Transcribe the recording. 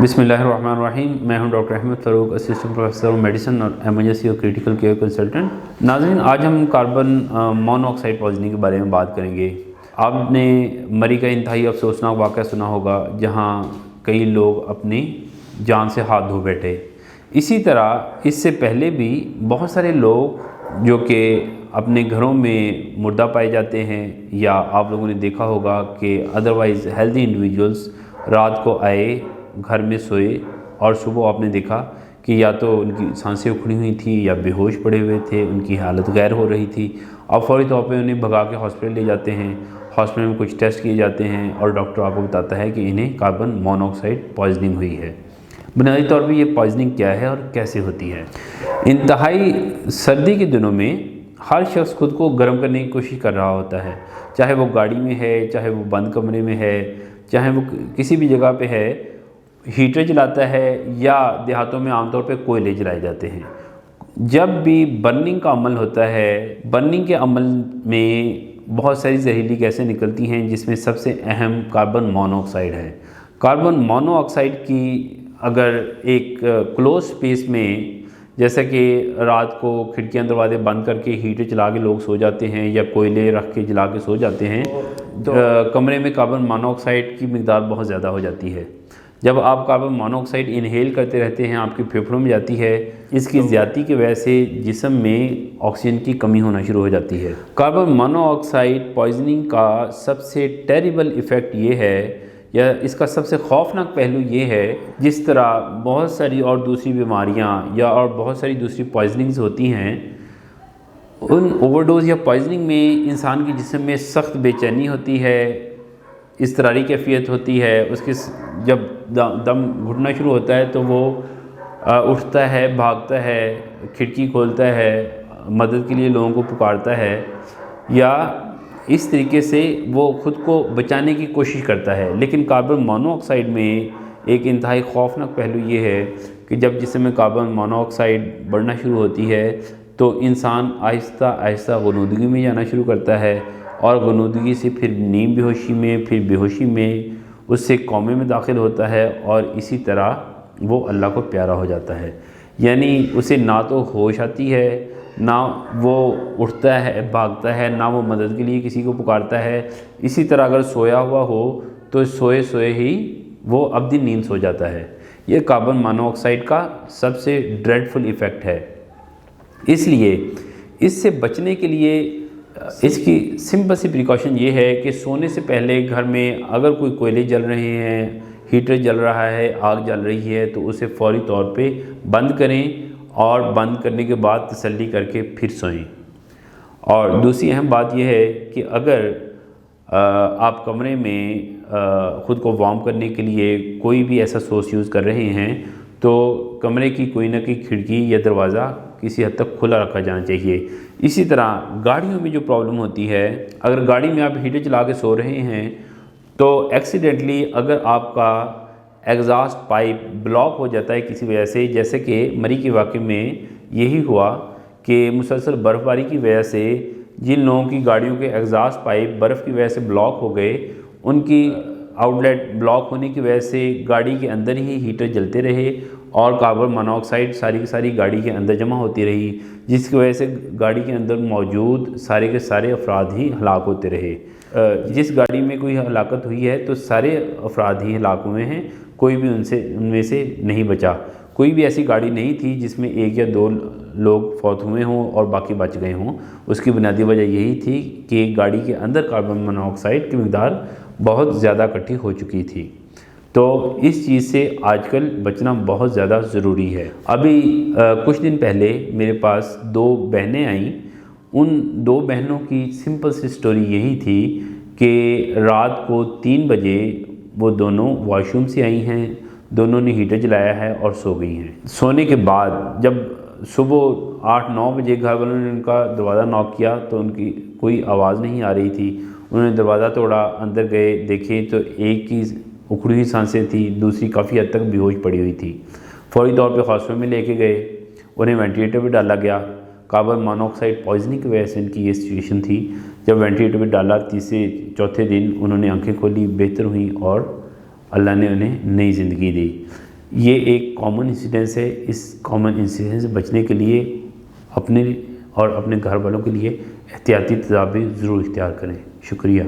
बिस्मिल्लाहिर्रहमानिर्रहीम। मैं हूं doctor Ahmad Farooq, assistant professor medicine और एमरजेंसी और क्रिटिकल केयर कंसल्टेंट। नाज़रीन, आज हम कार्बन मोनोऑक्साइड पॉइजनिंग के बारे में बात करेंगे। आपने मरी का इंतहाई अफसोसनाक वाक़या सुना होगा जहां कई लोग अपनी जान से हाथ धो बैठे। इसी तरह इससे पहले भी बहुत सारे लोग जो कि अपने घरों में मुर्दा पाए जाते हैं, या आप लोगों ने देखा होगा कि अदरवाइज़ हेल्दी इंडिविजुअल्स रात को आए, घर में सोए और सुबह आपने देखा कि या तो उनकी सांसें उखड़ी हुई थी या बेहोश पड़े हुए थे, उनकी हालत गैर हो रही थी। और फौरी तौर पे उन्हें भगा के हॉस्पिटल ले जाते हैं। हॉस्पिटल में कुछ टेस्ट किए जाते हैं और डॉक्टर आपको बताता है कि इन्हें कार्बन मोनोऑक्साइड पॉइजनिंग हुई है। बुनियादी तौर पे ये पॉइजनिंग क्या है और कैसे होती है? इंतहाई सर्दी के दिनों में हर शख्स खुद को गर्म करने की कोशिश कर रहा होता है, चाहे वो गाड़ी में है, चाहे वो बंद कमरे में है, चाहे वो किसी भी जगह पे है। हीटर जलाता है या देहातों में आमतौर पे कोयले जलाए जाते हैं। जब भी बर्निंग का अमल होता है, बर्निंग के अमल में बहुत सारी जहरीली गैसें निकलती हैं, जिसमें सबसे अहम कार्बन मोनोऑक्साइड है। कार्बन मोनोऑक्साइड की अगर एक क्लोज स्पेस में, जैसा कि रात को खिड़कियां दरवाजे बंद करके हीटर चला के लोग सो जाते हैं या कोयले रख के जला के सो जाते हैं, तो कमरे में कार्बन मोनोऑक्साइड की मिकदार बहुत ज़्यादा हो जाती है। जब आप कार्बन मोनोऑक्साइड इनहेल करते रहते हैं, आपके फेफड़ों में जाती है। इसकी ज़्यादती की वजह से जिस्म में ऑक्सीजन की कमी होना शुरू हो जाती है। कार्बन मोनोऑक्साइड पॉइजनिंग का सबसे टेरिबल इफ़ेक्ट ये है, या इसका सबसे खौफनाक पहलू ये है, जिस तरह बहुत सारी और दूसरी बीमारियां या और बहुत सारी दूसरी पॉइजनिंग्स होती हैं, उन ओवरडोज या पॉइजनिंग में इंसान के जिस्म में सख्त बेचैनी होती है, इज़्तिरारी कैफियत होती है। उसके जब दम घुटना शुरू होता है तो वो उठता है, भागता है, खिड़की खोलता है, मदद के लिए लोगों को पुकारता है, या इस तरीके से वो ख़ुद को बचाने की कोशिश करता है। लेकिन कार्बन मोनोऑक्साइड में एक इंतहाई खौफनाक पहलू ये है कि जब जिस्म में कार्बन मोनोऑक्साइड बढ़ना शुरू होती है तो इंसान आहिस्ता आहिस्ता ग़ुनूदगी में जाना शुरू करता है, और ग़ुनूदगी से फिर नीम बेहोशी में, फिर बेहोशी में, उससे कौमे में दाखिल होता है, और इसी तरह वो अल्लाह को प्यारा हो जाता है। यानी उसे ना तो होश आती है, ना वो उठता है, भागता है, ना वो मदद के लिए किसी को पुकारता है। इसी तरह अगर सोया हुआ हो तो सोए सोए ही वो अब्दी नींद सो जाता है। ये कार्बन मोनोऑक्साइड का सबसे ड्रेडफुल इफ़ेक्ट है। इसलिए इससे बचने के लिए इसकी सिंपल सी प्रिकॉशन ये है कि सोने से पहले घर में अगर कोई कोयले जल रहे हैं, हीटर जल रहा है, आग जल रही है, तो उसे फौरी तौर पे बंद करें, और बंद करने के बाद तसल्ली करके फिर सोएं। और दूसरी अहम बात यह है कि अगर आप कमरे में ख़ुद को वार्म करने के लिए कोई भी ऐसा सोर्स यूज़ कर रहे हैं, तो कमरे की कोई ना कोई खिड़की या दरवाज़ा किसी हद तक खुला रखा जाना चाहिए। इसी तरह गाड़ियों में जो प्रॉब्लम होती है, अगर गाड़ी में आप हीटर चला के सो रहे हैं तो एक्सीडेंटली अगर आपका एग्जॉस्ट पाइप ब्लॉक हो जाता है किसी वजह से, जैसे कि मरी के वाक़े में यही हुआ कि मुसलसल बर्फ़बारी की वजह से जिन लोगों की गाड़ियों के एग्जॉस्ट पाइप बर्फ़ की वजह से ब्लॉक हो गए, उनकी आउटलेट ब्लॉक होने की वजह से गाड़ी के अंदर ही हीटर जलते रहे और कार्बन मोनोऑक्साइड सारी की सारी गाड़ी के अंदर जमा होती रही, जिसकी वजह से गाड़ी के अंदर मौजूद सारे के सारे अफराद ही हलाक होते रहे। जिस गाड़ी में कोई हलाकत हुई है तो सारे अफराद ही हलाक हुए हैं, कोई भी उनमें से नहीं बचा। कोई भी ऐसी गाड़ी नहीं थी जिसमें एक या दो लोग फौत हुए हों और बाकी बच गए हों। उसकी बुनियादी वजह यही थी कि गाड़ी के अंदर कार्बन मोनोऑक्साइड की मिकदार बहुत ज़्यादा इकट्ठी हो चुकी थी। तो इस चीज़ से आजकल बचना बहुत ज़्यादा ज़रूरी है। अभी कुछ दिन पहले मेरे पास 2 बहनें आईं। उन 2 बहनों की सिंपल सी स्टोरी यही थी कि रात को 3 बजे वो दोनों वॉशरूम से आई हैं, दोनों ने हीटर जलाया है और सो गई हैं। सोने के बाद जब सुबह 8-9 बजे घर वालों ने उनका दरवाज़ा नॉक किया तो उनकी कोई आवाज़ नहीं आ रही थी। उन्होंने दरवाज़ा तोड़ा, अंदर गए, देखे तो एक की उखड़ी हुई सांसें थी, दूसरी काफ़ी हद तक बेहोश पड़ी हुई थी। फौरी तौर पे हॉस्पिटल में लेके गए, उन्हें वेंटिलेटर पर डाला गया। कार्बन मोनोऑक्साइड पॉइजनिंग की वजह से इनकी ये सिचुएशन थी। जब वेंटिलेटर पर डाला, तीसरे चौथे दिन उन्होंने आंखें खोली, बेहतर हुई और अल्लाह ने उन्हें नई ज़िंदगी दी। یہ ایک کامن انسیڈنس ہے، اس کامن انسیڈنس سے بچنے کے لیے اپنے اور اپنے گھر والوں کے لیے احتیاطی تدابیر ضرور اختیار کریں۔ شکریہ۔